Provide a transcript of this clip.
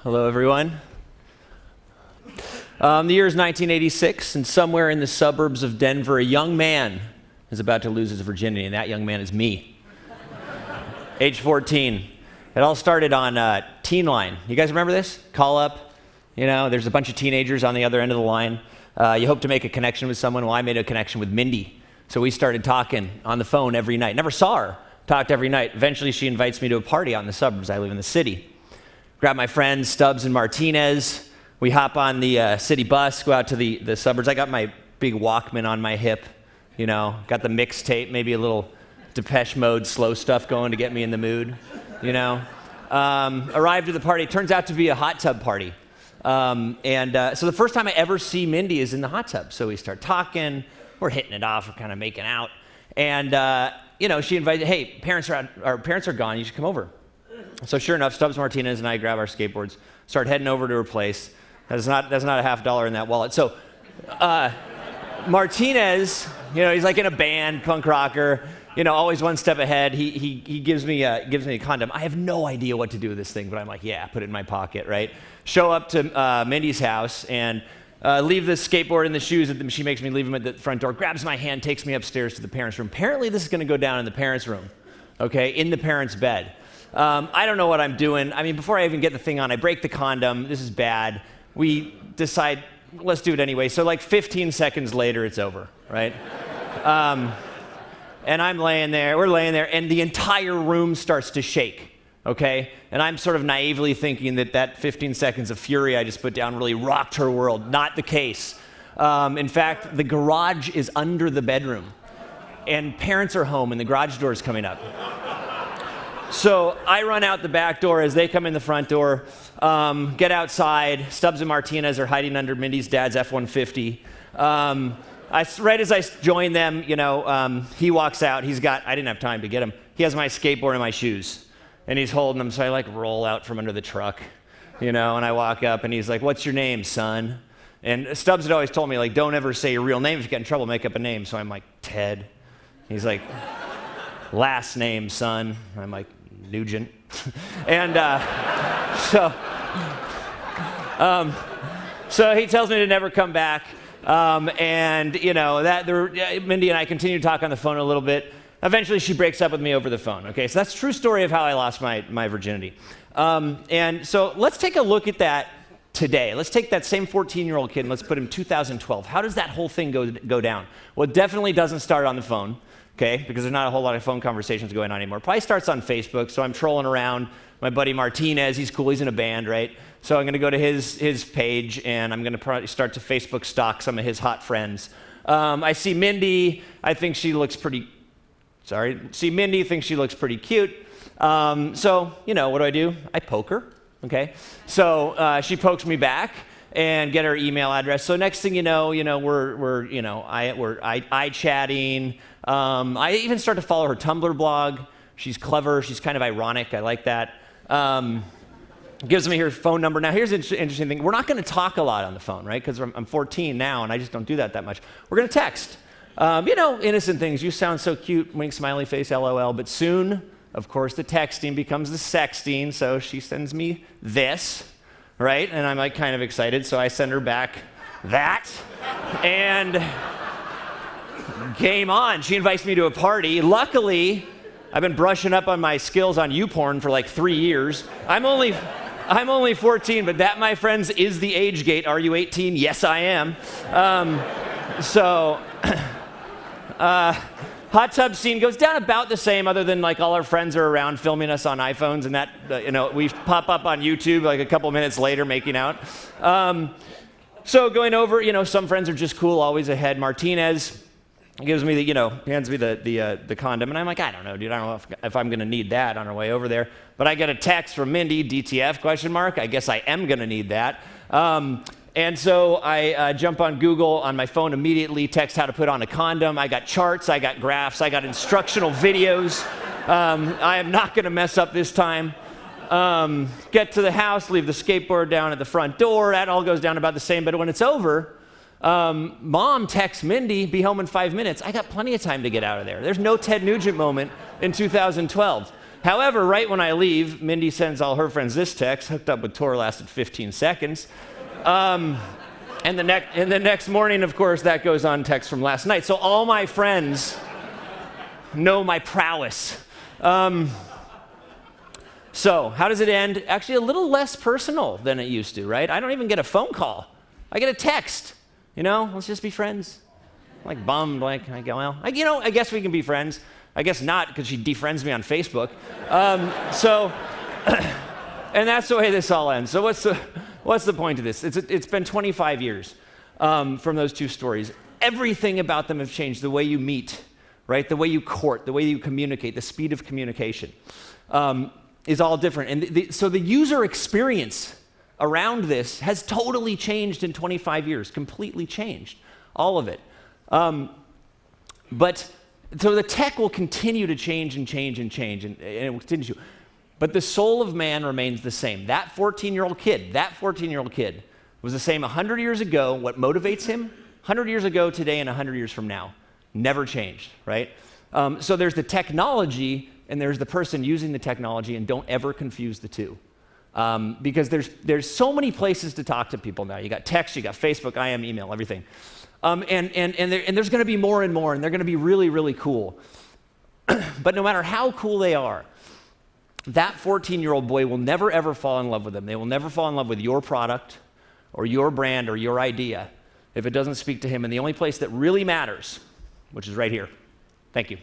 Hello, everyone. The year is 1986, and somewhere in the suburbs of Denver, a young man is about to lose his virginity, and that young man is me. Age 14. It all started on Teen Line. You guys remember this? Call up. You know, there's a bunch of teenagers on the other end of the line. You hope to make a connection with someone. Well, I made a connection with Mindy. So we started talking on the phone every night. Never saw her. Talked every night. Eventually, she invites me to a party out in the suburbs. I live in the city. Grab my friends, Stubbs and Martinez. We hop on the city bus, go out to the suburbs. I got my big Walkman on my hip, you know, got the mixtape, maybe a little Depeche Mode slow stuff going to get me in the mood, you know. Arrived at the party. It turns out to be a hot tub party. So the first time I ever see Mindy is in the hot tub. So we start talking. We're hitting it off. We're kind of making out. And, you know, she invited, hey, our parents are gone. You should come over. So sure enough, Stubbs Martinez and I grab our skateboards, start heading over to her place. That's not a $50 in that wallet. So Martinez, you know, he's like in a band, punk rocker, you know, always one step ahead. He gives me a condom. I have no idea what to do with this thing, but I'm like, yeah, put it in my pocket, right? Show up to Mindy's house and leave the skateboard and the shoes. She makes me leave them at the front door, grabs my hand, takes me upstairs to the parents' room. Apparently this is going to go down in the parents' room, okay, in the parents' bed. I don't know what I'm doing. I mean, before I even get the thing on, I break the condom. This is bad. We decide, let's do it anyway. So like 15 seconds later, it's over, right? And I'm laying there, we're laying there, and the entire room starts to shake, okay? And I'm sort of naively thinking that 15 seconds of fury I just put down really rocked her world. Not the case. In fact, the garage is under the bedroom, and parents are home, and the garage door is coming up. So I run out the back door as they come in the front door, get outside. Stubbs and Martinez are hiding under Mindy's dad's F-150. Right as I join them, you know, he walks out. I didn't have time to get him. He has my skateboard and my shoes, and he's holding them. So I like roll out from under the truck, you know, and I walk up, and he's like, "What's your name, son?" And Stubbs had always told me, like, don't ever say your real name. If you get in trouble, make up a name. So I'm like, Ted. He's like, last name, son. I'm like, Nugent. And so he tells me to never come back. And, you know, Mindy and I continue to talk on the phone a little bit. Eventually, she breaks up with me over the phone. Okay, so that's a true story of how I lost my virginity. And so let's take a look at that today. Let's take that same 14-year-old kid and let's put him 2012. How does that whole thing go down? Well, it definitely doesn't start on the phone. Okay, because there's not a whole lot of phone conversations going on anymore. Probably starts on Facebook, so I'm trolling around. My buddy Martinez, he's cool, he's in a band, right? So I'm going to go to his page, and I'm going to probably start to Facebook stalk some of his hot friends. I see Mindy. Mindy thinks she looks pretty cute. So, you know, what do? I poke her, okay? So she pokes me back and get her email address. So next thing you know, we're chatting. I even start to follow her Tumblr blog. She's clever. She's kind of ironic. I like that. Gives me her phone number. Now, here's an interesting thing. We're not going to talk a lot on the phone, right? Because I'm 14 now, and I just don't do that much. We're going to text. You know, innocent things. You sound so cute. Wink, smiley face, LOL. But soon, of course, the texting becomes the sexting. So she sends me this, right? And I'm like kind of excited. So I send her back that. And game on. She invites me to a party. Luckily, I've been brushing up on my skills on YouPorn for like 3 years. I'm only 14, but that, my friends, is the age gate. Are you 18? Yes, I am. Hot tub scene goes down about the same, other than like all our friends are around filming us on iPhones, and that you know, we pop up on YouTube like a couple minutes later making out. So going over, you know, some friends are just cool, always ahead. Martinez gives me hands me the condom, and I'm like, I don't know, dude. I don't know if I'm going to need that on our way over there. But I get a text from Mindy, DTF, ? I guess I am going to need that. And so I jump on Google on my phone immediately, text how to put on a condom. I got charts, I got graphs, I got instructional videos. I am not going to mess up this time. Get to the house, leave the skateboard down at the front door. That all goes down about the same. But when it's over, Mom texts Mindy, be home in 5 minutes. I got plenty of time to get out of there. There's no Ted Nugent moment in 2012. However, right when I leave, Mindy sends all her friends this text, hooked up with Tor lasted 15 seconds. And the next morning, of course, that goes on text from last night. So all my friends know my prowess. So how does it end? Actually, a little less personal than it used to, right? I don't even get a phone call. I get a text. Let's just be friends. I'm like bummed, I go, well, I guess we can be friends. I guess not, because she defriends me on Facebook. And that's the way this all ends. So what's the point of this? It's been 25 years from those two stories. Everything about them have changed. The way you meet, right? The way you court, the way you communicate, the speed of communication is all different. And so the user experience around this has totally changed in 25 years, completely changed, all of it. So the tech will continue to change and change and change, and it will continue to. But the soul of man remains the same. That 14-year-old kid was the same 100 years ago. What motivates him? 100 years ago, today, and 100 years from now. Never changed, right? So there's the technology, and there's the person using the technology, and don't ever confuse the two. Because there's so many places to talk to people now. You got text, you got Facebook, IM, email, everything. And there's going to be more and more, and they're going to be really, really cool. But no matter how cool they are, that 14-year-old boy will never, ever fall in love with them. They will never fall in love with your product or your brand or your idea if it doesn't speak to him in the only place that really matters, which is right here. Thank you.